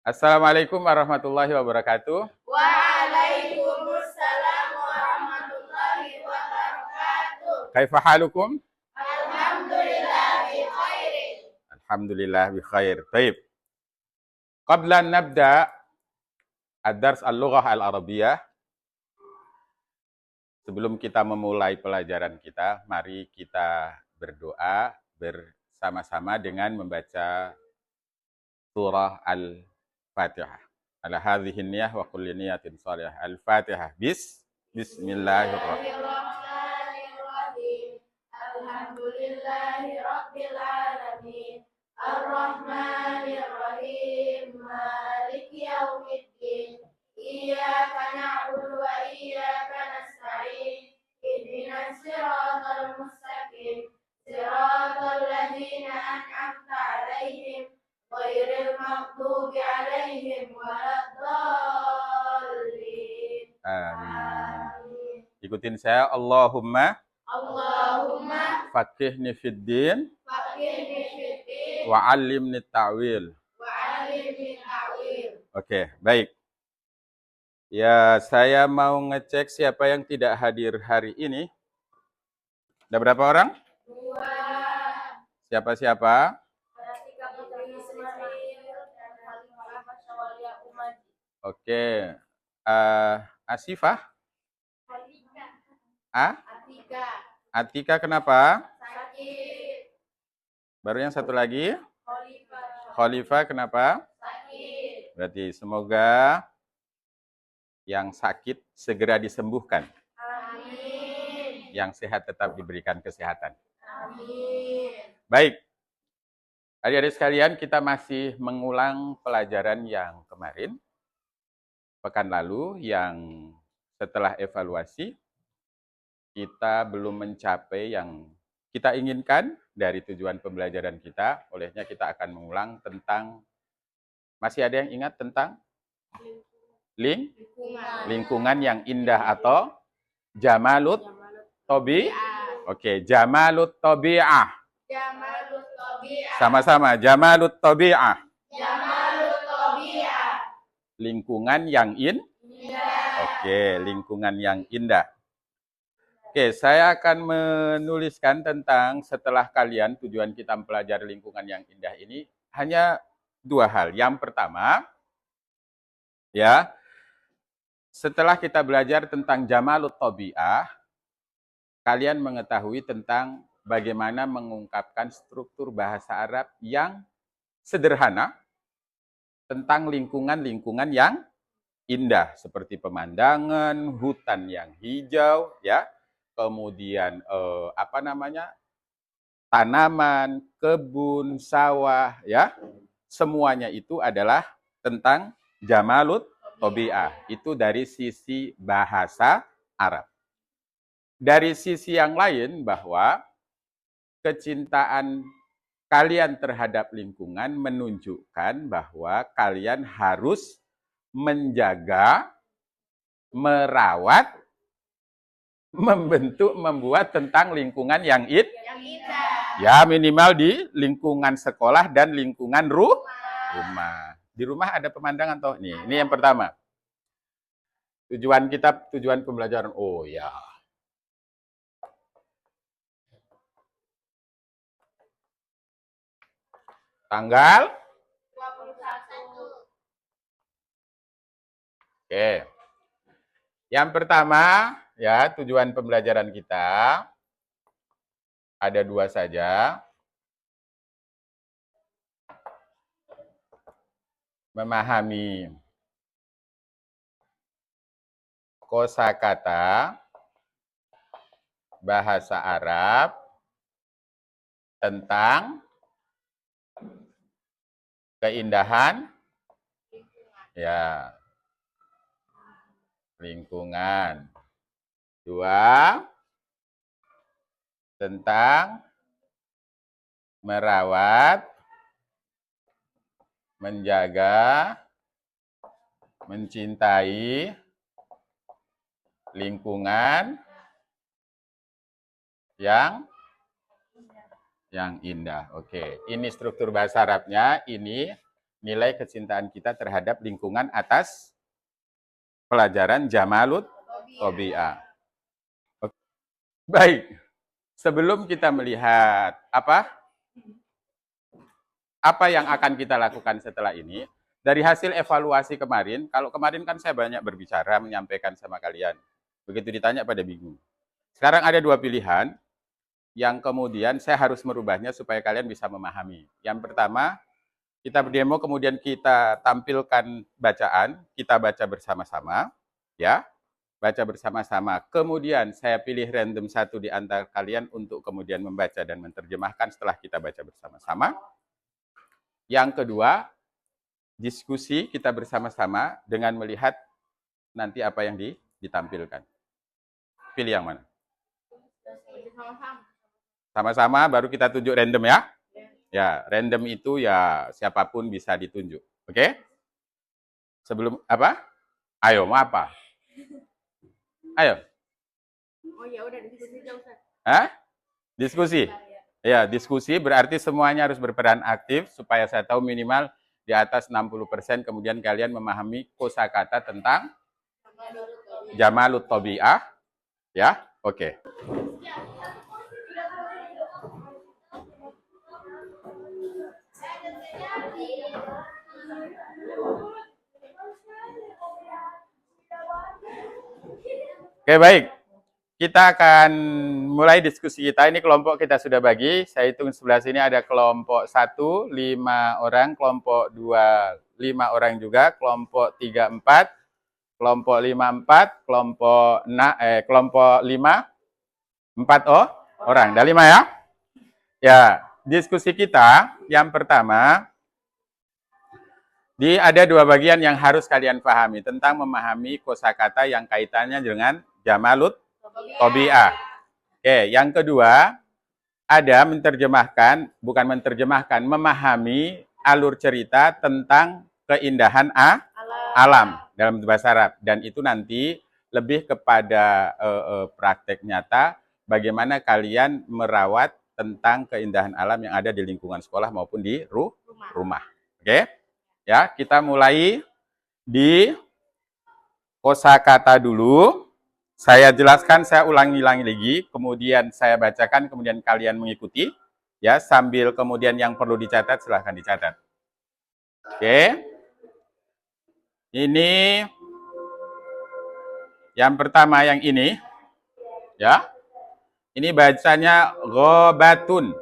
Assalamualaikum warahmatullahi wabarakatuh. Waalaikumsalam warahmatullahi wabarakatuh. Kaifa halukum? Alhamdulillah bi khairin. Alhamdulillah bi khair. Baik. Qabla nabda ad-dars al-lughah al-arabiyyah, sebelum kita memulai pelajaran kita, mari kita berdoa bersama-sama dengan membaca surah Al-Fatihah. Ala hadhihi niyyah wa kulli niyatin shalihah. Al-Fatihah. Bismillahirrahmanirrahim. Bismillahirrahmanirrahim. Alhamdulillahi rabbil alamin. Ar-Rahmanir-Rahim. Maliki yaumiddin. Iyyaka na'budu wa iyyaka nasta'in. Ihdinas siratal mustaqim. Siratal ladzina an'amta 'alaihim ghairil maghdubi 'alaihim waladdallin. Amin. Ikutin saya. Allahumma faqihni fid din faqihni fiddin wa 'allimni ta'wil. wa 'allimni ta'wil. Oke, baik. Ya, saya mau ngecek siapa yang tidak hadir hari ini. Ada berapa orang? 2. Siapa-siapa? Pratika Putri Ismail dan Khalifah Syawalia Umadi. Oke. Asifah? Atika Atika kenapa? sakit. Baru yang satu lagi? Khalifah Khalifah kenapa? sakit. Berarti semoga yang sakit segera disembuhkan. Amin. Yang sehat tetap diberikan kesehatan. Amin. Baik. Adik-adik sekalian, kita masih mengulang pelajaran yang kemarin. Pekan lalu yang setelah evaluasi, kita belum mencapai yang kita inginkan dari tujuan pembelajaran kita. Olehnya kita akan mengulang tentang, masih ada yang ingat tentang lingkungan yang indah atau jamalut tobi? Oke, jamalut tobi'ah. Jamalut Tabi'ah. Sama-sama, jamalut tobi'ah. Jamalut Tabi'ah. Lingkungan yang Indah. Oke, lingkungan yang indah. Oke, saya akan menuliskan tentang setelah kalian tujuan kita mempelajari lingkungan yang indah ini hanya 2 hal. Yang pertama, ya, setelah kita belajar tentang jamalut tabi'ah, kalian mengetahui tentang bagaimana mengungkapkan struktur bahasa Arab yang sederhana tentang lingkungan-lingkungan yang indah seperti pemandangan, hutan yang hijau, ya, kemudian tanaman, kebun, sawah, ya, semuanya itu adalah tentang jamalut tabi'ah. Itu dari sisi bahasa Arab. Dari sisi yang lain bahwa kecintaan kalian terhadap lingkungan menunjukkan bahwa kalian harus menjaga, merawat, membentuk, membuat tentang lingkungan yang indah. ya minimal di lingkungan sekolah dan lingkungan rumah. Di rumah ada pemandangan toh. Ini yang pertama. Tujuan pembelajaran. Oh ya. Tanggal 21. Oke. Yang pertama, ya, tujuan pembelajaran kita ada 2 saja. Memahami kosakata bahasa Arab tentang keindahan ya lingkungan. 2, tentang merawat, menjaga, mencintai lingkungan yang indah. Oke, ini struktur bahasa Arabnya. Ini nilai kecintaan kita terhadap lingkungan atas pelajaran Jamalut Tobi'ah. Baik, sebelum kita melihat apa yang akan kita lakukan setelah ini, dari hasil evaluasi kemarin, kalau kemarin kan saya banyak berbicara, menyampaikan sama kalian. Begitu ditanya pada bingung. Sekarang ada dua pilihan, yang kemudian saya harus merubahnya supaya kalian bisa memahami. Yang pertama, kita berdemo, kemudian kita tampilkan bacaan, kita baca bersama-sama, ya. Baca bersama-sama. Kemudian saya pilih random satu di antara kalian untuk kemudian membaca dan menerjemahkan setelah kita baca bersama-sama. Yang kedua, diskusi kita bersama-sama dengan melihat nanti apa yang ditampilkan. Pilih yang mana? Sama-sama, baru kita tunjuk random ya. Ya, random itu ya siapapun bisa ditunjuk. Oke? Sebelum apa? Ayo, mau apa? Ayo. Oh ya udah diskusi aja Ustaz. Hah? Diskusi. Ya, diskusi berarti semuanya harus berperan aktif supaya saya tahu minimal di atas 60%, kemudian kalian memahami kosakata tentang Jamalut Tobi'ah. Ya, oke. Oke, baik. Kita akan mulai diskusi kita. Ini kelompok kita sudah bagi. Saya hitung sebelah sini ada kelompok 1, 5 orang. Kelompok 2, 5 orang juga. Kelompok 3, 4. Kelompok 5, 4. Kelompok 5, 4 orang. Ada 5 ya? Ya, diskusi kita yang pertama, ada dua bagian yang harus kalian pahami tentang memahami kosakata yang kaitannya dengan Jamalut Tobi'ah. Oke, yang kedua ada memahami alur cerita tentang keindahan alam dalam bahasa Arab, dan itu nanti lebih kepada praktek nyata bagaimana kalian merawat tentang keindahan alam yang ada di lingkungan sekolah maupun di rumah. Oke? Ya, kita mulai di kosakata dulu. Saya jelaskan, saya ulangi lagi, kemudian saya bacakan, kemudian kalian mengikuti, ya, sambil kemudian yang perlu dicatat silahkan dicatat. Oke. Ini yang pertama, yang ini, ya. Ini bacanya ghabatun.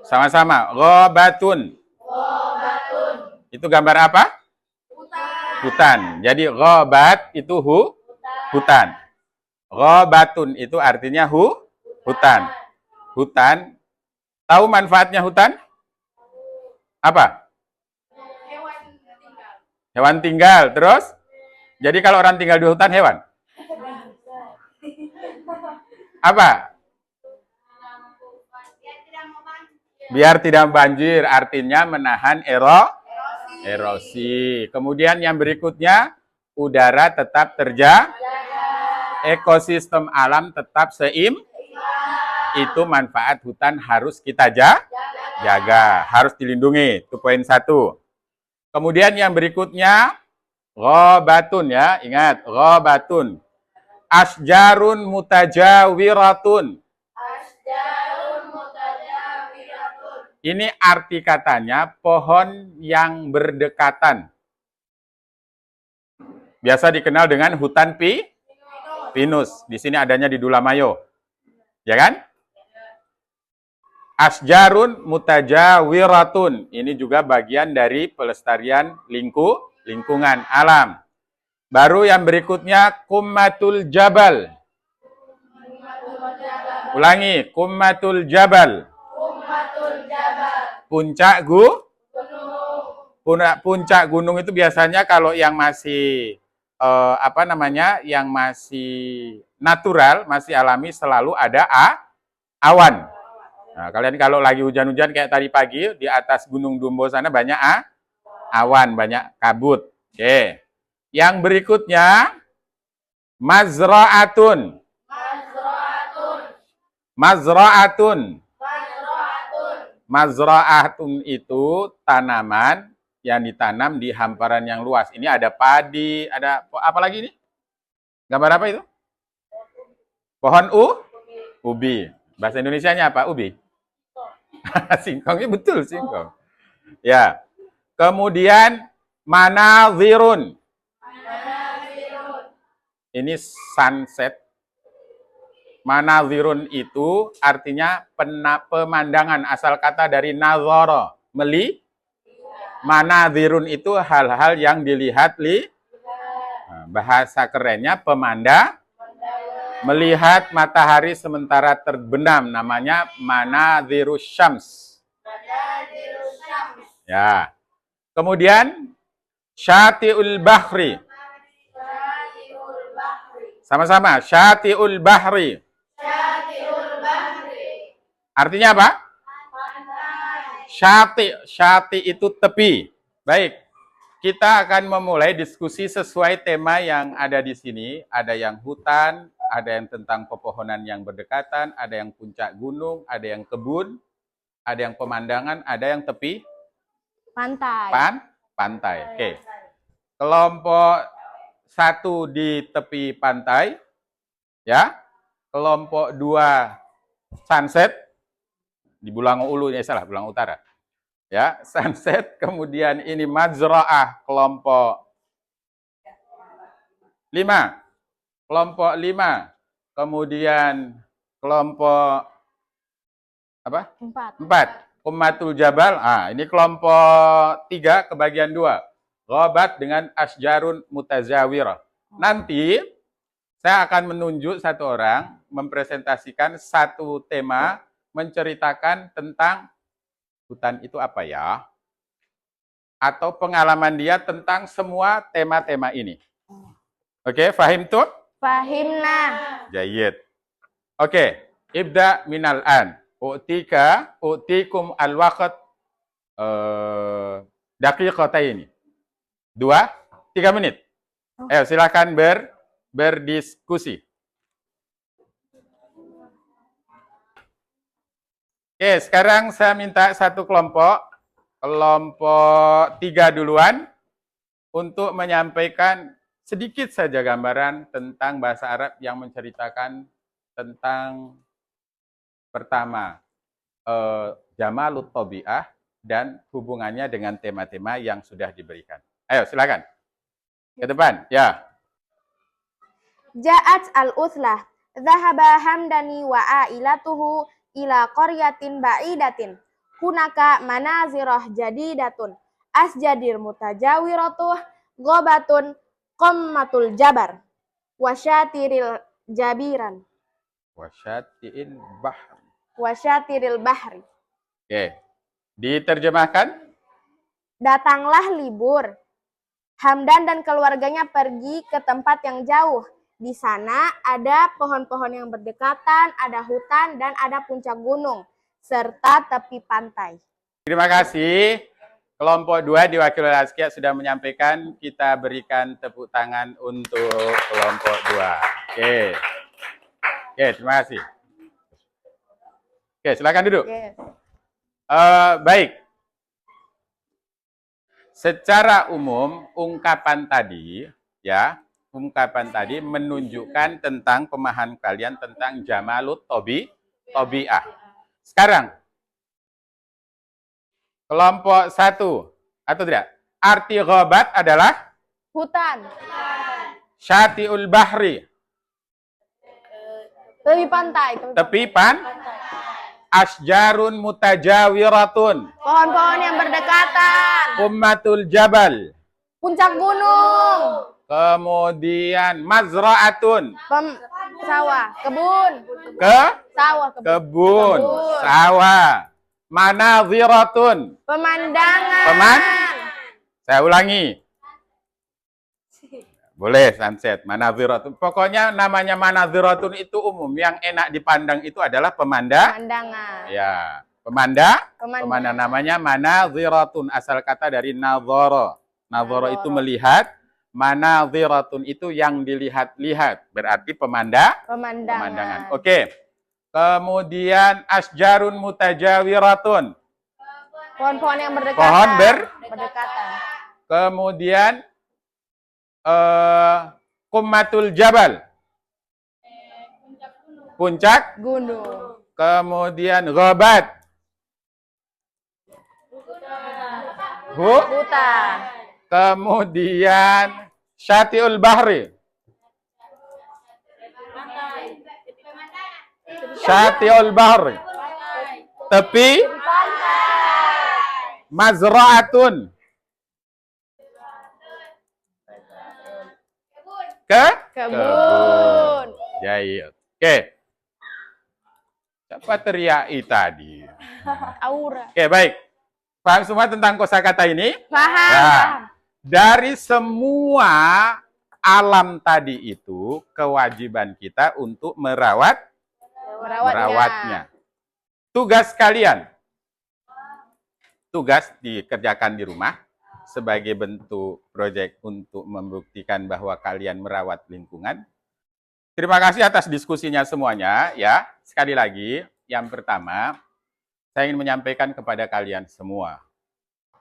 Sama-sama, ghabatun. Itu gambar apa? Hutan. Jadi ghabat itu hutan. Ghabatun itu artinya hutan. Hutan. Tahu manfaatnya hutan? Apa? Hewan tinggal. Terus? Jadi kalau orang tinggal di hutan, hewan? Apa? Biar tidak banjir. Artinya menahan erosi. Kemudian yang berikutnya, udara tetap terjaga. Ekosistem alam tetap itu manfaat hutan harus kita jaga, harus dilindungi. Itu poin 1. Kemudian yang berikutnya ghabatun, ya, ingat ghabatun. Asjarun mutajawiratun. Ini arti katanya pohon yang berdekatan. Biasa dikenal dengan hutan pinus. Di sini adanya di Dulamayo. Ya kan? Asjarun mutajawiratun. Ini juga bagian dari pelestarian lingkungan alam. Baru yang berikutnya kummatul jabal. Ulangi, kummatul jabal. Puncak gunung itu biasanya kalau yang masih yang masih natural, masih alami, selalu ada awan. Nah, kalian kalau lagi hujan-hujan kayak tadi pagi di atas Gunung Dumbo sana banyak awan, banyak kabut. Oke. Yang berikutnya mazra'atun. Mazra'atun itu tanaman yang ditanam di hamparan yang luas. Ini ada padi, ada apa lagi ini? Gambar apa itu? Pohon ubi. Bahasa Indonesianya apa? Ubi. Singkongnya betul, singkong. Ya. Kemudian manazirun. Ini sunset. Manazirun itu artinya pemandangan, asal kata dari nazara, manazirun itu hal-hal yang dilihat bahasa kerennya melihat matahari sementara terbenam, namanya manazirus syams. Ya. Kemudian syati'ul bahri. Sama-sama, syati'ul bahri. Artinya apa? Syati itu tepi. Baik, kita akan memulai diskusi sesuai tema yang ada di sini. Ada yang hutan, ada yang tentang pepohonan yang berdekatan, ada yang puncak gunung, ada yang kebun, ada yang pemandangan, ada yang tepi pantai. Oke. Kelompok 1 di tepi pantai, ya. Kelompok 2 sunset di Bulang Ulu, Bulang Utara. Ya, sunset, kemudian ini mazra'ah kelompok 5. Kelompok 5. Kemudian kelompok apa? 4. Ummatul Jabal. Ini kelompok 3 kebagian 2. Ghabat dengan asjarun mutazawirah. Nanti saya akan menunjuk satu orang mempresentasikan satu tema, menceritakan tentang hutan itu apa ya? Atau pengalaman dia tentang semua tema-tema ini. Oke, fahim tuh? Fahimna. Jayid. Oke, ibda minal an. U'tikum al-waqt daqiqataini. 2-3 menit. Silakan berdiskusi. Oke, sekarang saya minta satu kelompok 3 duluan, untuk menyampaikan sedikit saja gambaran tentang bahasa Arab yang menceritakan tentang pertama, Jamalut Tabi'ah dan hubungannya dengan tema-tema yang sudah diberikan. Ayo, silakan. Ke depan, ya. Ja'at al-uthlah. Zahaba hamdani wa ailatuhu ila qaryatin ba'idatin. Hunaka manazirah jadidatun. Asjadir mutajawiratuh. Gobatun qammatul jabar. Wasyatiril jabiran. Wasyatiril bahri. Oke. Diterjemahkan? Datanglah libur. Hamdan dan keluarganya pergi ke tempat yang jauh. Di sana ada pohon-pohon yang berdekatan, ada hutan, dan ada puncak gunung, serta tepi pantai. Terima kasih. Kelompok 2 diwakili oleh Askia sudah menyampaikan. Kita berikan tepuk tangan untuk kelompok 2. Oke. Oke, terima kasih. Oke, silakan duduk. Yes. Baik. Secara umum, ungkapan tadi menunjukkan tentang pemahaman kalian tentang Jamalut Tabi'ah. Sekarang, kelompok 1, atau tidak? Arti ghabat adalah? Hutan. Syati'ul bahri. Tepi pantai. Asjarun mutajawiratun. Pohon-pohon yang berdekatan. Ummatul jabal. Puncak gunung. Kemudian mazra'atun. Sawah. Kebun. Kebun. Sawah. Manaziratun. Pemandangan. Saya ulangi. Boleh sunset, manaziratun. Pokoknya namanya manaziratun itu umum. Yang enak dipandang itu adalah Pemandangan. Ya, pemandangan namanya manaziratun. Asal kata dari nazara. Nazara itu melihat, manaziratun itu yang dilihat-lihat. Berarti pemandangan. Oke. Kemudian asjarun mutajawiratun. Pohon-pohon yang berdekatan. Pohon berdekatan. Kemudian Qummatul Jabal. Puncak. Gunung. Kemudian Ghabat. Hutan. Kemudian Syatiul Bahri. Syatiul Bahri. Tepi. Mazra'atun. Kebun. Jahil. Oke. Siapa teriaki tadi? Aura. Oke, baik. Paham semua tentang kosakata ini? Paham. Nah, dari semua alam tadi itu, kewajiban kita untuk merawatnya. Tugas kalian. Tugas dikerjakan di rumah sebagai bentuk proyek untuk membuktikan bahwa kalian merawat lingkungan. Terima kasih atas diskusinya semuanya ya. Sekali lagi, yang pertama saya ingin menyampaikan kepada kalian semua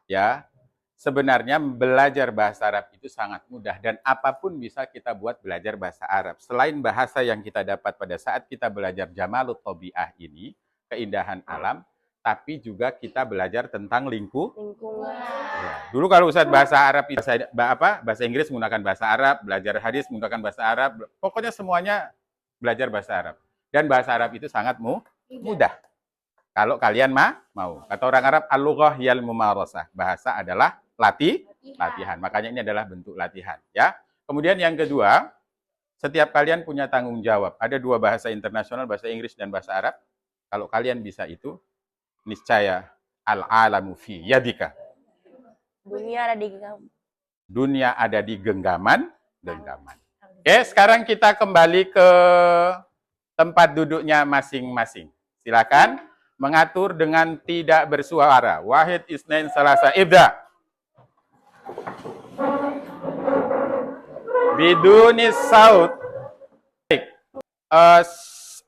ya. Sebenarnya belajar bahasa Arab itu sangat mudah dan apapun bisa kita buat belajar bahasa Arab. Selain bahasa yang kita dapat pada saat kita belajar Jamalut Tabi'ah ini, keindahan alam, tapi juga kita belajar tentang lingkungan. Ya. Dulu kalau Ustadz bahasa Arab, bahasa Inggris menggunakan bahasa Arab, belajar hadis menggunakan bahasa Arab, pokoknya semuanya belajar bahasa Arab. Dan bahasa Arab itu sangat mudah. Kalau kalian mau. Kata orang Arab, al-lughah yal mumarasah. Bahasa adalah latihan. Makanya ini adalah bentuk latihan. Ya. Kemudian yang kedua, setiap kalian punya tanggung jawab. Ada 2 bahasa internasional, bahasa Inggris dan bahasa Arab. Kalau kalian bisa itu, niscaya al-alamu fi yadika. Dunia ada di genggaman. Dunia ada di genggaman. Oke, sekarang kita kembali ke tempat duduknya masing-masing. Silakan mengatur dengan tidak bersuara. Wahid isnain salasa ibda. Bidunis saut. Baik.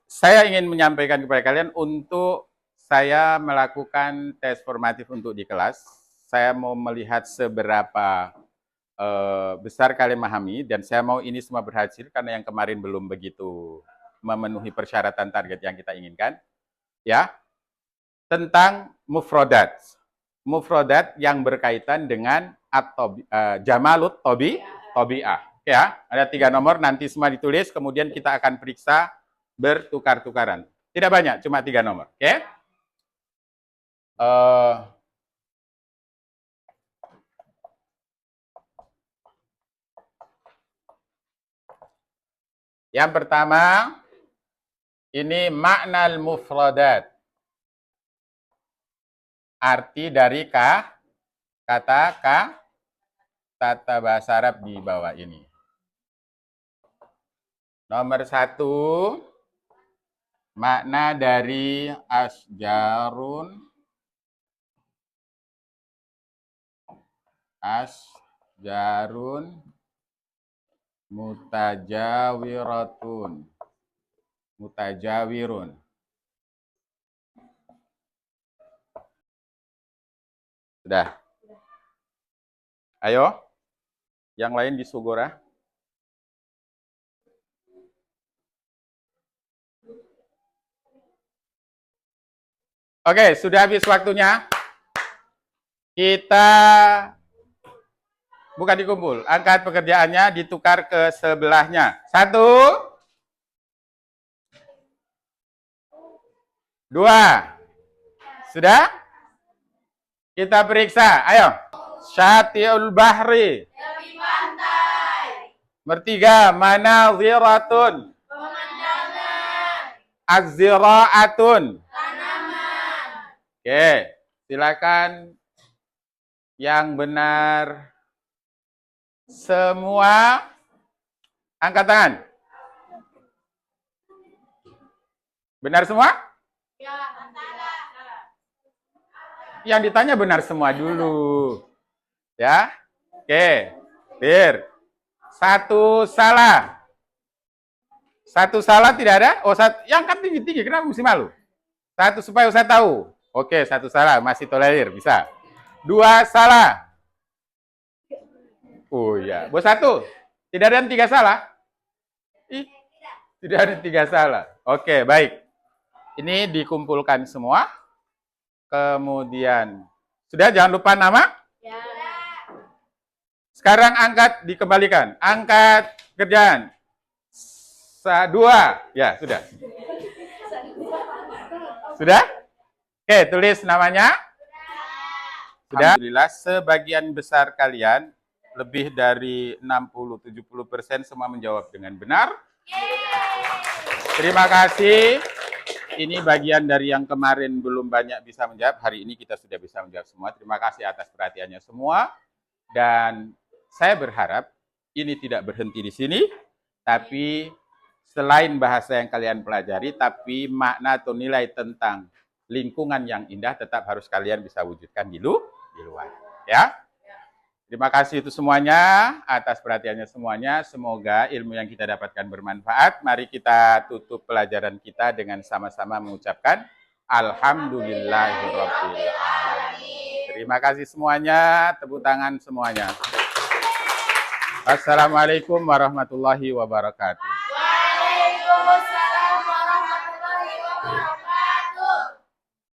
Saya ingin menyampaikan kepada kalian untuk saya melakukan tes formatif untuk di kelas. Saya mau melihat seberapa besar kalian memahami dan saya mau ini semua berhasil karena yang kemarin belum begitu memenuhi persyaratan target yang kita inginkan. Ya. Tentang mufrodat. Mufrodat yang berkaitan dengan Jamalut Tabi'ah. Ya, ada 3 nomor nanti semua ditulis kemudian kita akan periksa bertukar-tukaran. Tidak banyak, cuma 3 nomor. Oke? Yang pertama, ini maknal mufradat. Arti dari kata tata bahasa Arab di bawah ini. Nomor 1, makna dari asjarun, mutajawirun. Sudah. Ayo, yang lain di Sugora. Oke, sudah habis waktunya. Kita bukan dikumpul, angkat pekerjaannya ditukar ke sebelahnya. 1, 2. Sudah? Kita periksa. Ayo. Syatiul Bahri. Tepi pantai. Nomor 3, manaziratun. Pemandangan. Az-zira'atun. Tanaman. Oke, silakan yang benar semua angkat tangan. Benar semua? Ya, Yang ditanya benar semua dulu. Ya. Oke. Clear. 1 salah. 1 salah tidak ada? Oh, yang kan tinggi-tinggi. Kenapa mesti malu? 1 supaya Ustaz tahu. Oke, 1 salah, masih tolerir, bisa. 2 salah. Oh iya, bos 1. Tidak ada yang 3 salah? Ih, tidak ada 3 salah. Oke, baik. Ini dikumpulkan semua. Kemudian, sudah jangan lupa nama. Ya. Sekarang angkat dikembalikan. Angkat kerjaan. 2. Ya, sudah. Sudah? Oke, tulis namanya. Sudah. Alhamdulillah, sebagian besar kalian, lebih dari 60-70% semua menjawab dengan benar. Terima kasih. Ini bagian dari yang kemarin belum banyak bisa menjawab. Hari ini kita sudah bisa menjawab semua. Terima kasih atas perhatiannya semua. Dan saya berharap ini tidak berhenti di sini, tapi selain bahasa yang kalian pelajari, tapi makna atau nilai tentang lingkungan yang indah tetap harus kalian bisa wujudkan di luar. Ya. Terima kasih itu semuanya, atas perhatiannya semuanya. Semoga ilmu yang kita dapatkan bermanfaat. Mari kita tutup pelajaran kita dengan sama-sama mengucapkan Alhamdulillahirabbil alamin. Terima kasih semuanya, tepuk tangan semuanya. Assalamualaikum warahmatullahi wabarakatuh. Waalaikumsalam warahmatullahi wabarakatuh.